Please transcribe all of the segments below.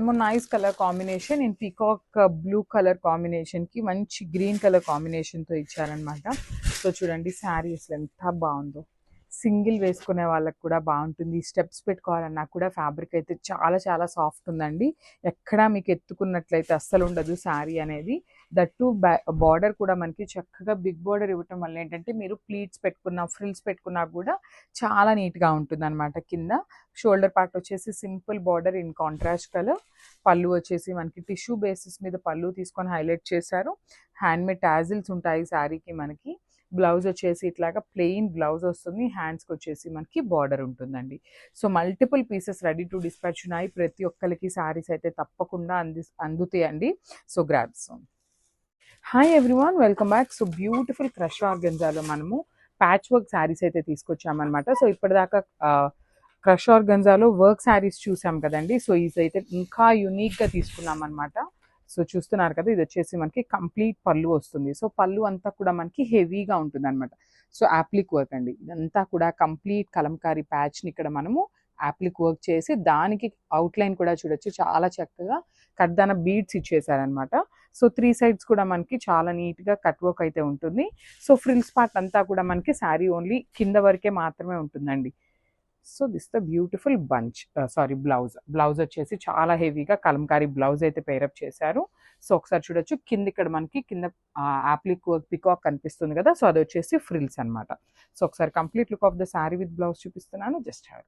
more nice color combination in peacock blue color combination ki manchi green color combination తో ఇచ్చారన్నమాట. So చూడండి శారీ అసలు ఎంత బాగుందో, సింగిల్ వేసుకునే వాళ్ళకి కూడా బాగుంటుంది. స్టెప్స్ పెట్టుకోవాలన్నా కూడా ఫ్యాబ్రిక్ అయితే చాలా చాలా సాఫ్ట్ ఉందండి. ఎక్కడా మీకు ఎత్తుకున్నట్లయితే అస్సలు ఉండదు శారీ అనేది. దట్టు బార్డర్ కూడా మనకి చక్కగా బిగ్ బార్డర్ ఇవ్వటం వల్ల ఏంటంటే మీరు ప్లీట్స్ పెట్టుకున్నా ఫ్రిల్స్ పెట్టుకున్నా కూడా చాలా నీట్గా ఉంటుంది అనమాట. కింద షోల్డర్ పార్ట్ వచ్చేసి simple border in contrast colour, పళ్ళు వచ్చేసి మనకి టిష్యూ బేసిస్ మీద పళ్ళు తీసుకొని హైలైట్ చేశారు. హ్యాండ్మేడ్ టాజిల్స్ ఉంటాయి శారీకి. మనకి బ్లౌజ్ వచ్చేసి ఇట్లాగా ప్లెయిన్ బ్లౌజ్ వస్తుంది, హ్యాండ్స్కి వచ్చేసి మనకి బార్డర్ ఉంటుందండి. So multiple pieces ready to dispatch ఉన్నాయి. ప్రతి ఒక్కరికి శారీస్ అయితే తప్పకుండా అందుతాయండి. So grabs. Hi everyone, welcome back. So beautiful crush ఆర్గన్జాలో మనము ప్యాచ్ వర్క్ శారీస్ అయితే తీసుకొచ్చామన్నమాట. సో ఇప్పటిదాకా క్రష్ ఆర్గన్జాలో వర్క్ శారీస్ చూసాం కదండి. సో ఇదైతే ఇంకా యూనిక్గా తీసుకున్నాం అనమాట. సో చూస్తున్నారు కదా, ఇది వచ్చేసి మనకి కంప్లీట్ పళ్ళు వస్తుంది. సో పళ్ళు అంతా కూడా మనకి హెవీగా ఉంటుంది అనమాట. సో యాప్లిక్ వర్క్ అండి, ఇదంతా కూడా కంప్లీట్ కలంకారీ ప్యాచ్ని ఇక్కడ మనము యాప్లిక్ వర్క్ చేసి దానికి అవుట్లైన్ కూడా చూడొచ్చు, చాలా చక్కగా కడ్దాన బీడ్స్ ఇచ్చేసారనమాట. సో 3 sides కూడా మనకి చాలా నీట్గా కట్ వర్క్ అయితే ఉంటుంది. సో ఫ్రిల్స్ పార్ట్ అంతా కూడా మనకి శారీ ఓన్లీ కింద వరకే మాత్రమే ఉంటుందండి. So this the beautiful blouse వచ్చేసి చాలా హెవీగా కలంకారీ బ్లౌజ్ అయితే పేరప్ చేశారు. సో ఒకసారి చూడొచ్చు, కింద ఇక్కడ మనకి కింద యాప్లిక్ వర్క్ పికాక్ కనిపిస్తుంది కదా, సో అది వచ్చేసి ఫ్రిల్స్ అనమాట. సో ఒకసారి complete look of the sari with blouse చూపిస్తున్నాను, జస్ట్ హ్యావ్.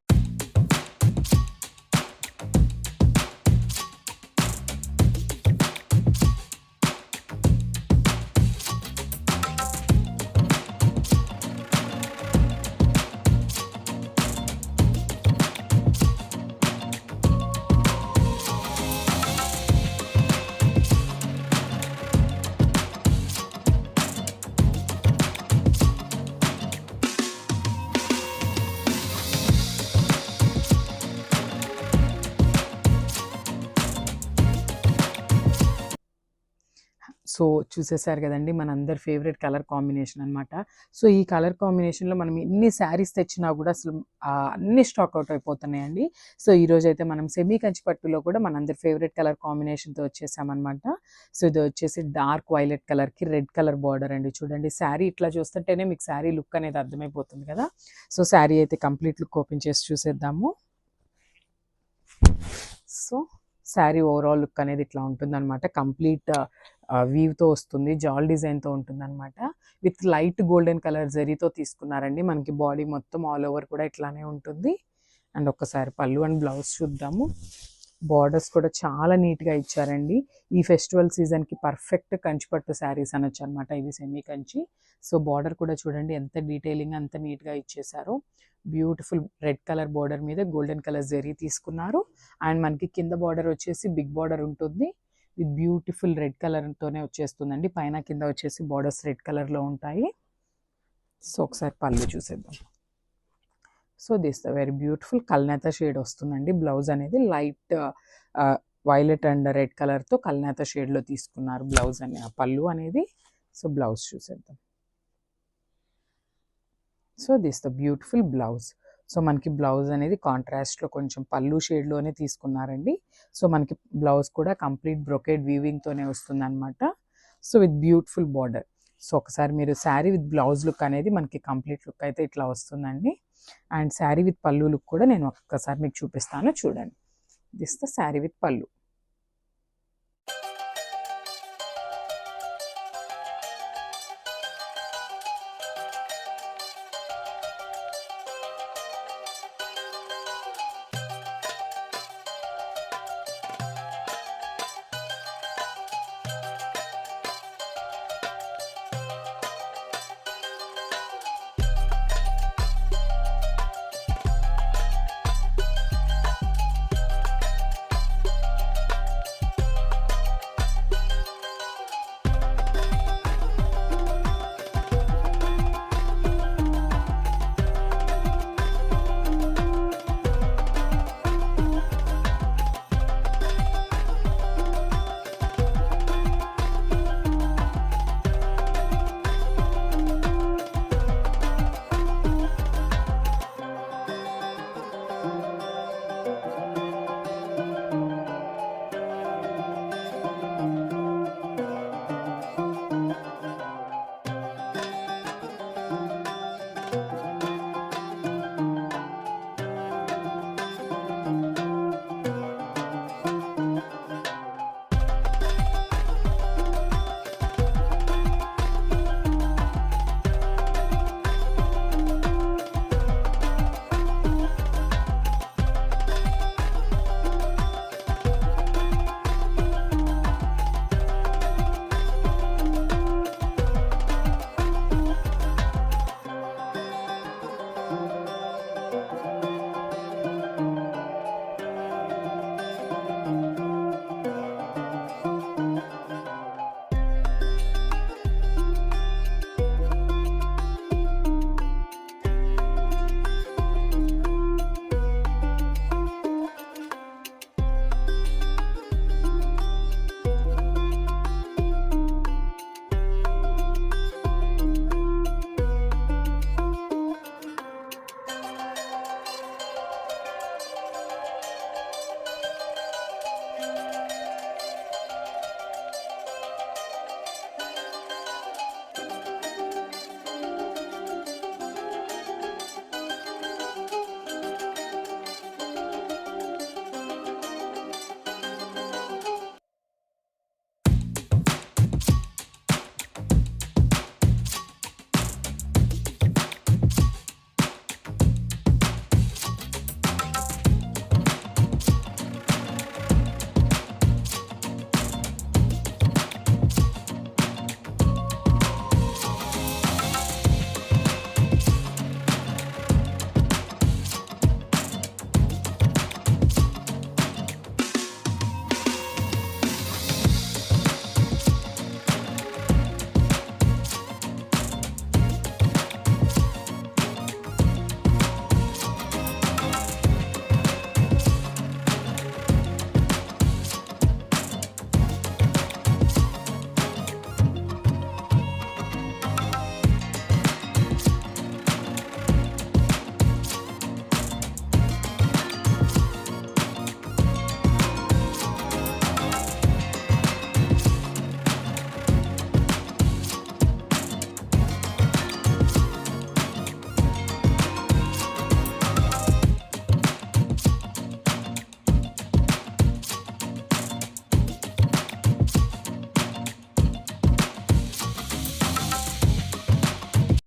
సో చూసేసారు కదండి, మన అందరి ఫేవరెట్ కలర్ కాంబినేషన్ అనమాట. సో ఈ కలర్ కాంబినేషన్లో మనం ఎన్ని శారీస్ తెచ్చినా కూడా అసలు అన్ని స్టాక్ అవుట్ అయిపోతున్నాయండి. సో ఈరోజు అయితే మనం సెమీ కంచి పట్టులో కూడా మన అందరి ఫేవరెట్ కలర్ కాంబినేషన్తో వచ్చేసామన్నమాట. సో ఇది వచ్చేసి డార్క్ వైలెట్ కలర్కి రెడ్ కలర్ బార్డర్ అండి. చూడండి, శారీ ఇట్లా చూస్తుంటేనే మీకు శారీ లుక్ అనేది అర్థమైపోతుంది కదా. సో శారీ అయితే కంప్లీట్ లుక్ ఓపెన్ చేసి చూసేద్దాము. సో శారీ ఓవరాల్ లుక్ అనేది ఇట్లా ఉంటుందన్నమాట. కంప్లీట్ వీవ్తో వస్తుంది, జాల్ డిజైన్తో ఉంటుంది అనమాట. విత్ లైట్ గోల్డెన్ కలర్ జరీతో తీసుకున్నారండి. మనకి బాడీ మొత్తం ఆల్ ఓవర్ కూడా ఇట్లానే ఉంటుంది. అండ్ ఒక్కసారి పళ్ళు అండ్ బ్లౌజ్ చూద్దాము. బార్డర్స్ కూడా చాలా నీట్గా ఇచ్చారండి. ఈ ఫెస్టివల్ సీజన్కి పర్ఫెక్ట్ కంచిపట్టు శారీస్ అనొచ్చు అనమాట ఇవి, సెమీ కంచి. సో బార్డర్ కూడా చూడండి ఎంత డీటెయిలింగ్ అంత నీట్గా ఇచ్చేసారు. బ్యూటిఫుల్ రెడ్ కలర్ బార్డర్ మీద గోల్డెన్ కలర్ జరీ తీసుకున్నారు. అండ్ మనకి కింద బార్డర్ వచ్చేసి బిగ్ బార్డర్ ఉంటుంది విత్ బ్యూటిఫుల్ రెడ్ కలర్తోనే వచ్చేస్తుందండి. పైన కింద వచ్చేసి బార్డర్స్ రెడ్ కలర్లో ఉంటాయి. సో ఒకసారి పళ్ళు చూసేద్దాం. So this the very beautiful కల్నేత షేడ్ వస్తుందండి. బ్లౌజ్ అనేది లైట్ వైలెట్ అండ్ రెడ్ కలర్తో కల్నేత షేడ్లో తీసుకున్నారు బ్లౌజ్ పళ్ళు అనేది. సో బ్లౌజ్ చూసేద్దాం. So this the beautiful blouse. So మనకి బ్లౌజ్ అనేది కాంట్రాస్ట్లో కొంచెం పళ్ళు షేడ్లోనే తీసుకున్నారండి. సో మనకి బ్లౌజ్ కూడా కంప్లీట్ బ్రొకేడ్ వీవింగ్తోనే వస్తుంది అనమాట. So with beautiful border. So ఒకసారి మీరు శారీ విత్ బ్లౌజ్ లుక్ అనేది మనకి కంప్లీట్ లుక్ అయితే ఇట్లా వస్తుందండి. అండ్ శారీ విత్ పళ్ళు లుక్ కూడా నేను ఒక్కసారి మీకు చూపిస్తాను, చూడండి. దిస్ ద శారీ విత్ పళ్ళు.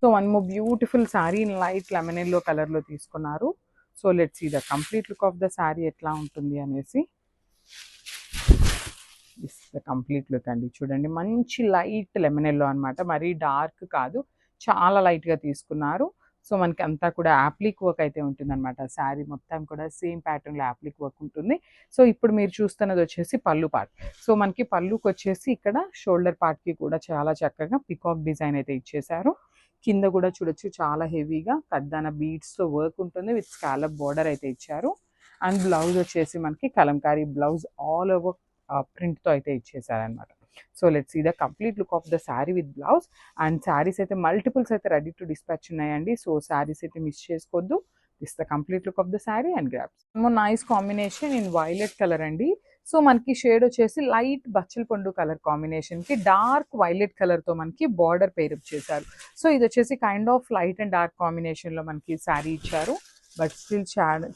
So one more beautiful sari in light lemon yellow కలర్లో తీసుకున్నారు. So let's see the complete look of the sari ఎట్లా ఉంటుంది అనేసి. దిస్ ద కంప్లీట్ లుక్ అండి. చూడండి మంచి లైట్ లెమన్ ఎల్లో అనమాట, మరీ డార్క్ కాదు, చాలా లైట్గా తీసుకున్నారు. సో మనకి అంతా కూడా యాప్లిక్ వర్క్ అయితే ఉంటుందన్నమాట. శారీ మొత్తం కూడా సేమ్ ప్యాటర్న్లో యాప్లిక్ వర్క్ ఉంటుంది. సో ఇప్పుడు మీరు చూస్తున్నది వచ్చేసి పళ్ళు పార్ట్. సో మనకి పళ్ళుకి వచ్చేసి ఇక్కడ షోల్డర్ పార్ట్కి కూడా చాలా చక్కగా పికాక్ డిజైన్ అయితే ఇచ్చేసారు. కింద కూడా చూడొచ్చు చాలా హెవీగా కడ్దాన బీడ్స్తో వర్క్ ఉంటుంది, విత్ స్కాలప్ బార్డర్ అయితే ఇచ్చారు. అండ్ బ్లౌజ్ వచ్చేసి మనకి కలంకారీ బ్లౌజ్ ఆల్ ఓవర్ ప్రింట్తో అయితే ఇచ్చేసారనమాట. So let's see the complete look of the sari with blouse. And saris అయితే మల్టిపుల్స్ అయితే రెడీ టు డిస్పాచ్ ఉన్నాయండి. సో శారీస్ అయితే మిస్ చేసుకోవద్దు. This the complete look of the sari and grabs. Nice combination in violet colour అండి. So మనకి shade వచ్చేసి light బచ్చల పండు colour కాంబినేషన్కి డార్క్ వైలెట్ కలర్తో మనకి బార్డర్ పేరప్ చేశారు. సో ఇది వచ్చేసి kind of light and dark కాంబినేషన్లో మనకి శారీ ఇచ్చారు. బట్ స్టిల్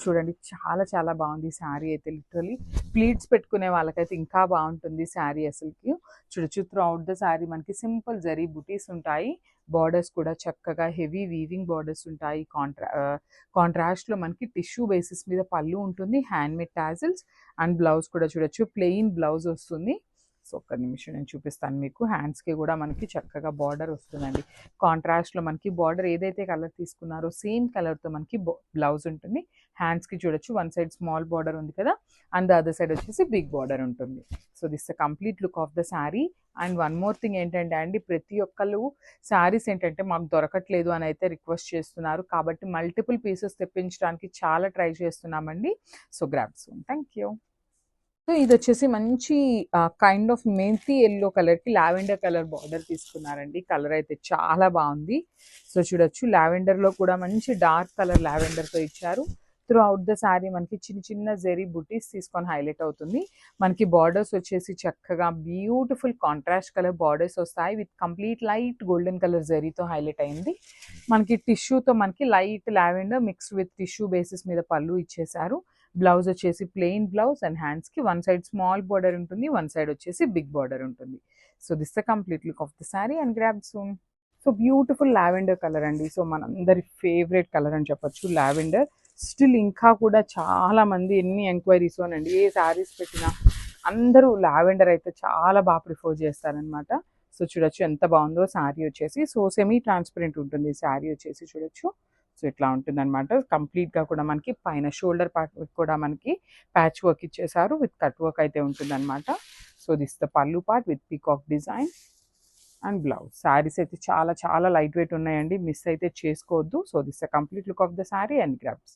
చూడండి చాలా చాలా బాగుంది శారీ అయితే. లిటరలీ ప్లీట్స్ పెట్టుకునే వాళ్ళకైతే ఇంకా బాగుంటుంది శారీ అసలుకి. చూడొచ్చు త్రూ అవుట్ ద శారీ మనకి సింపుల్ జరీ బుటీస్ ఉంటాయి. బార్డర్స్ కూడా చక్కగా హెవీ వీవింగ్ బార్డర్స్ ఉంటాయి. కాంట్రాస్ట్లో మనకి టిష్యూ బేసిస్ మీద పళ్ళు ఉంటుంది, హ్యాండ్మేడ్ టాజిల్స్. అండ్ బ్లౌజ్ కూడా చూడొచ్చు ప్లెయిన్ బ్లౌజ్ వస్తుంది. సో ఒక్క నిమిషం నేను చూపిస్తాను మీకు. హ్యాండ్స్కి కూడా మనకి చక్కగా బార్డర్ వస్తుందండి. కాంట్రాస్ట్లో మనకి బార్డర్ ఏదైతే కలర్ తీసుకున్నారో సేమ్ కలర్తో మనకి బ్లౌజ్ ఉంటుంది. హ్యాండ్స్కి చూడొచ్చు వన్ సైడ్ స్మాల్ బార్డర్ ఉంది కదా, అండ్ ద అదర్ సైడ్ వచ్చేసి బిగ్ బార్డర్ ఉంటుంది. So this the complete look of the sari. And one more thing ఏంటంటే అండి, ప్రతి ఒక్కళ్ళు శారీస్ ఏంటంటే మాకు దొరకట్లేదు అని అయితే రిక్వెస్ట్ చేస్తున్నారు. కాబట్టి మల్టిపుల్ పీసెస్ తెప్పించడానికి చాలా ట్రై చేస్తున్నామండి. So grab soon. Thank you. So ఇది వచ్చేసి మంచి కైండ్ ఆఫ్ మెంతి ఎల్లో కలర్కి లావెండర్ కలర్ బార్డర్ తీసుకున్నారండి. కలర్ అయితే చాలా బాగుంది. సో చూడొచ్చు లావెండర్లో కూడా మంచి డార్క్ కలర్ లావెండర్తో ఇచ్చారు. త్రూ అవుట్ ద శారీ మనకి చిన్న చిన్న జెరీ బుటీస్ తీసుకొని హైలైట్ అవుతుంది. మనకి బార్డర్స్ వచ్చేసి చక్కగా బ్యూటిఫుల్ కాంట్రాస్ట్ కలర్ బార్డర్స్ వస్తాయి, with complete light golden colour జెరీతో హైలైట్ అయింది. మనకి టిష్యూతో మనకి light lavender mixed with tissue basis మీద పళ్ళు ఇచ్చేసారు. బ్లౌజ్ వచ్చేసి ప్లెయిన్ బ్లౌజ్ అండ్ హ్యాండ్స్కి వన్ సైడ్ స్మాల్ బార్డర్ ఉంటుంది, వన్ సైడ్ వచ్చేసి బిగ్ బార్డర్ ఉంటుంది. So this the complete look of the sari and grab soon. So beautiful lavender colour అండి. So మనందరి favourite colour అని చెప్పొచ్చు లావెండర్. స్టిల్ ఇంకా కూడా చాలా మంది ఎన్ని ఎంక్వైరీస్ అనండి, ఏ శారీస్ పెట్టినా అందరూ లావెండర్ అయితే చాలా బాగా ప్రిఫర్ చేస్తారనమాట. సో చూడొచ్చు ఎంత బాగుందో శారీ వచ్చేసి. సో సెమీ ట్రాన్స్పరెంట్ ఉంటుంది శారీ వచ్చేసి చూడొచ్చు. సో ఇట్లా ఉంటుంది అనమాట. కంప్లీట్గా కూడా మనకి పైన షోల్డర్ పార్ట్ కూడా మనకి ప్యాచ్ వర్క్ ఇచ్చేసారు, విత్ కట్ వర్క్ అయితే ఉంటుంది అనమాట. సో దిస్ ద పళ్ళు part with peacock design and blouse. Saris అయితే చాలా చాలా లైట్ వెయిట్ ఉన్నాయండి, మిస్ అయితే చేసుకోవద్దు. So this the complete look of the sari and grabs.